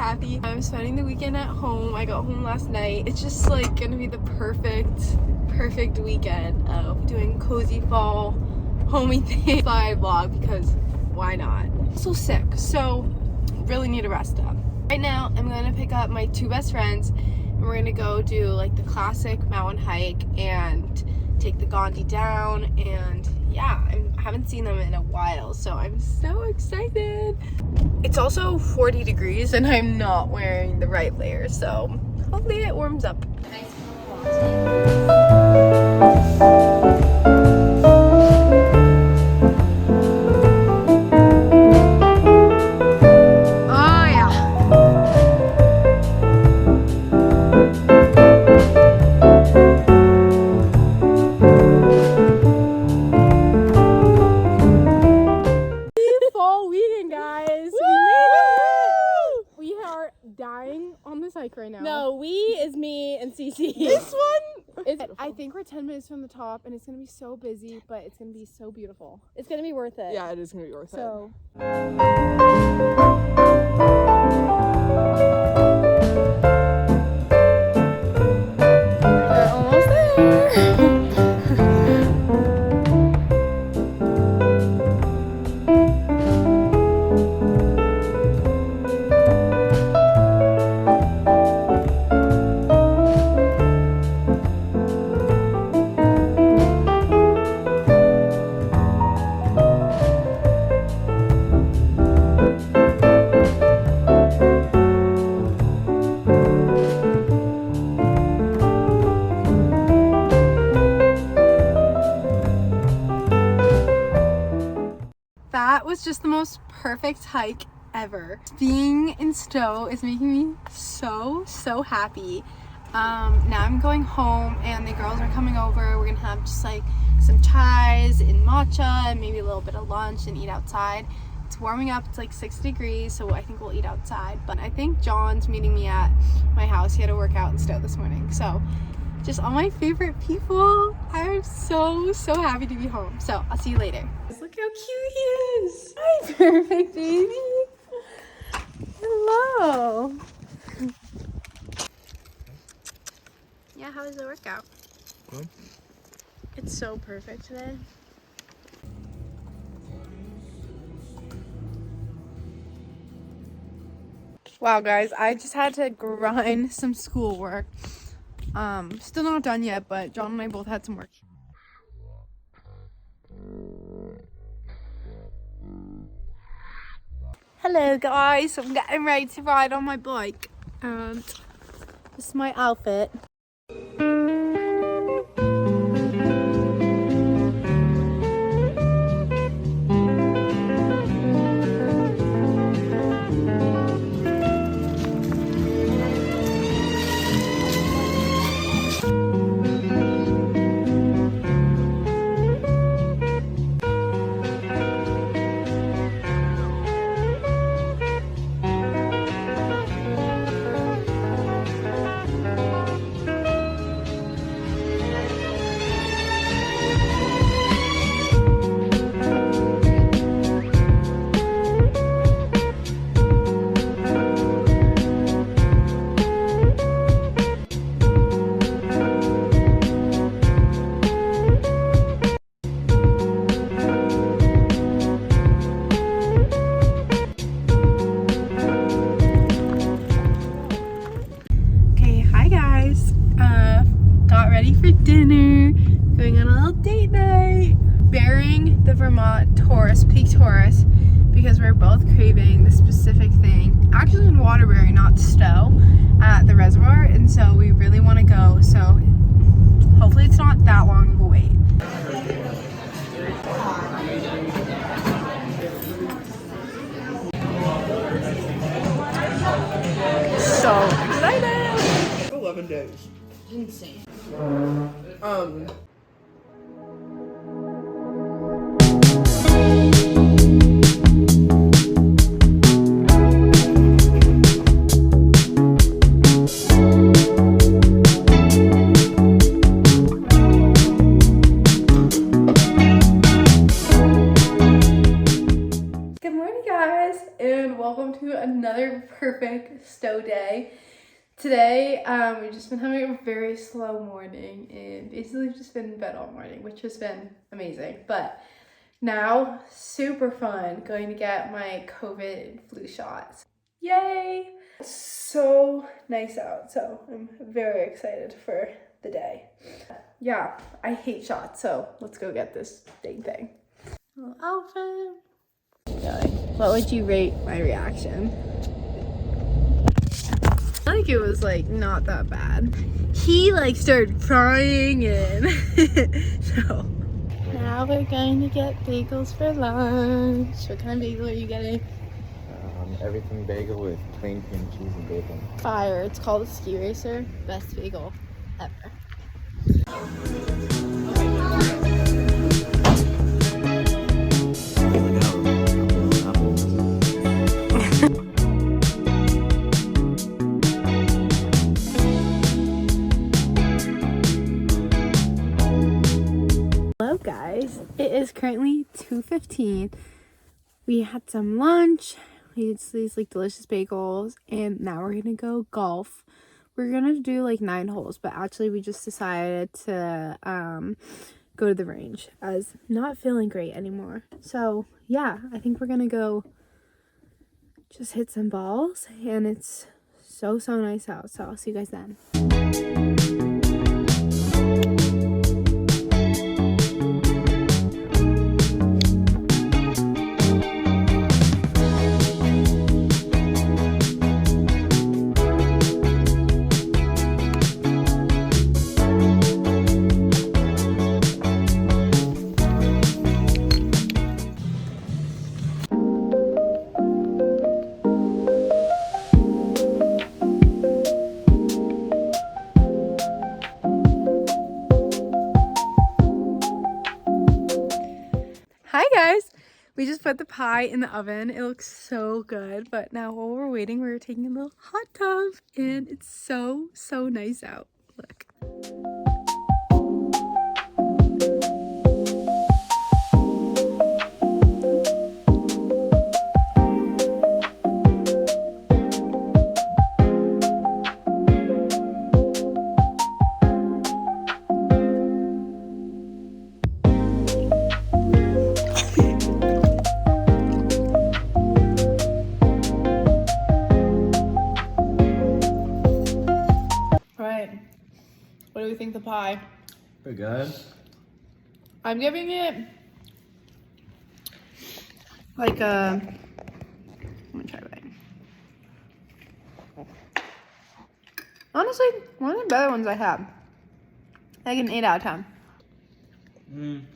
happy. I'm spending the weekend at home. I got home last night. It's just like gonna be the perfect weekend of doing cozy fall homey thing fly vlog, because why not? I'm so sick, so really need to rest up. Right now I'm gonna pick up my two best friends and we're gonna go do like the classic mountain hike and take the Gandhi down, and yeah, I haven't seen them in a while, so I'm so excited. It's also 40 degrees and I'm not wearing the right layer, so hopefully it warms up. Right now. No, we is me and Cece. This one is, I think we're 10 minutes from the top and it's gonna be so busy, but it's gonna be so beautiful. It's gonna be worth it. Yeah, it is gonna be worth it. We're almost there. That was just the most perfect hike ever. Being in Stow is making me so happy. Now I'm going home and the girls are coming over. We're gonna have just like some chais and matcha and maybe a little bit of lunch and eat outside. It's warming up, it's like 6 degrees, so I think we'll eat outside. But I think John's meeting me at my house. He had to work out in Stow this morning. So just all my favorite people. I'm so happy to be home. So I'll see you later. Look how cute he is. Hi, perfect baby. Hello. Yeah, how was the workout? Good. It's so perfect today. Wow, guys, I just had to grind some schoolwork. Still not done yet, but John and I both had some work. Hello guys, I'm getting ready to ride on my bike and this is my outfit. Ready for dinner, going on a little date night, bearing the Vermont Peak Taurus, because we're both craving the specific thing, actually in Waterbury, not Stow, at the reservoir, and so we really want to go, so hopefully it's not that long of a wait. So excited! 11 days. Insane. Good morning, guys, and welcome to another perfect Stow day. Today, we've just been having a very slow morning and basically just been in bed all morning, which has been amazing. But now, super fun going to get my COVID and flu shots. Yay! It's so nice out, so I'm very excited for the day. Yeah, I hate shots, so let's go get this dang thing. Little outfit. What would you rate my reaction? I think it was like not that bad. He like started crying and so. Now we're going to get bagels for lunch. What kind of bagel are you getting? Everything bagel with plain cream cheese and bacon. Fire. It's called a ski racer. Best bagel ever. Hello guys, it is currently 2:15. We had some lunch, we had these like delicious bagels, and now we're gonna go golf. We're gonna do like 9 holes, but actually we just decided to go to the range as not feeling great anymore. So yeah, I think we're gonna go just hit some balls, and it's so nice out. So I'll see you guys then. Hi guys! We just put the pie in the oven. It looks so good, but now while we're waiting, we're taking a little hot tub, and it's so nice out. Look. What do we think the pie? Pretty good. I'm giving it like a, let me try that. Honestly, one of the better ones I had. Like an 8 out of 10.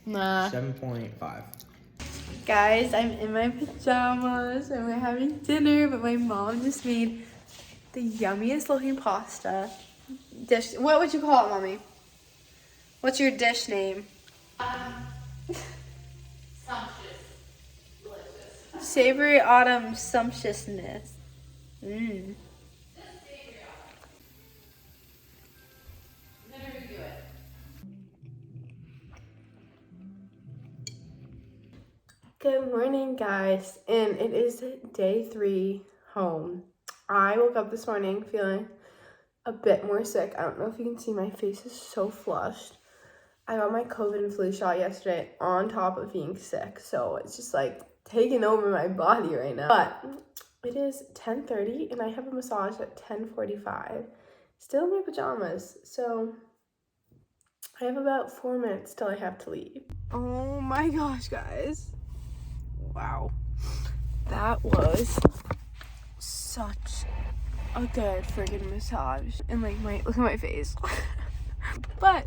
Nah. 7.5. Guys, I'm in my pajamas and we're having dinner, but my mom just made the yummiest looking pasta dish. What would you call it, Mommy? What's your dish name? Sumptuous. Delicious. Savory autumn sumptuousness. Mmm. Good morning, guys, and it is day 3 home. I woke up this morning feeling a bit more sick. I don't know if you can see, my face is so flushed. I got my COVID and flu shot yesterday on top of being sick, so it's just like taking over my body right now. But it is 10:30 and I have a massage at 10:45. Still in my pajamas, so I have about 4 minutes till I have to leave. Oh my gosh, guys. Wow. That was such a good friggin' massage. And like look at my face. But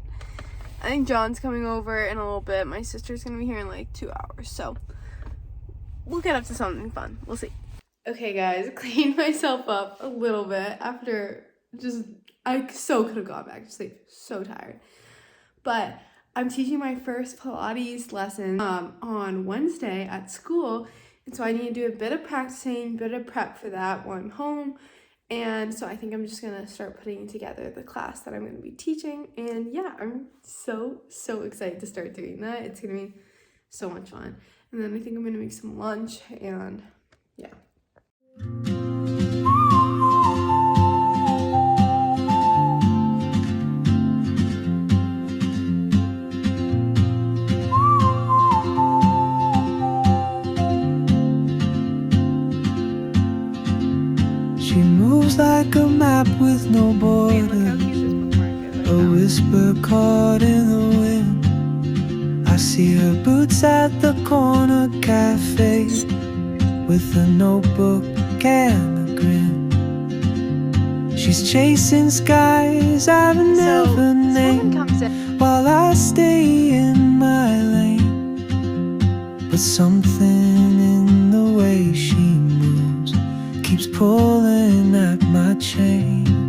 I think John's coming over in a little bit. My sister's gonna be here in like 2 hours. So we'll get up to something fun. We'll see. Okay guys, cleaned myself up a little bit after I so could have gone back to sleep. So tired. But I'm teaching my first Pilates lesson on Wednesday at school. And so I need to do a bit of practicing, bit of prep for that while I'm home. And so I think I'm just gonna start putting together the class that I'm gonna be teaching. And yeah, I'm so excited to start doing that. It's gonna be so much fun. And then I think I'm gonna make some lunch, and moves like a map with no border, a whisper caught in the wind. I see her boots at the corner cafe, with a notebook and a grin. She's chasing skies I've never named, while I stay in my lane. But something in the way she moves keeps pulling at my chain.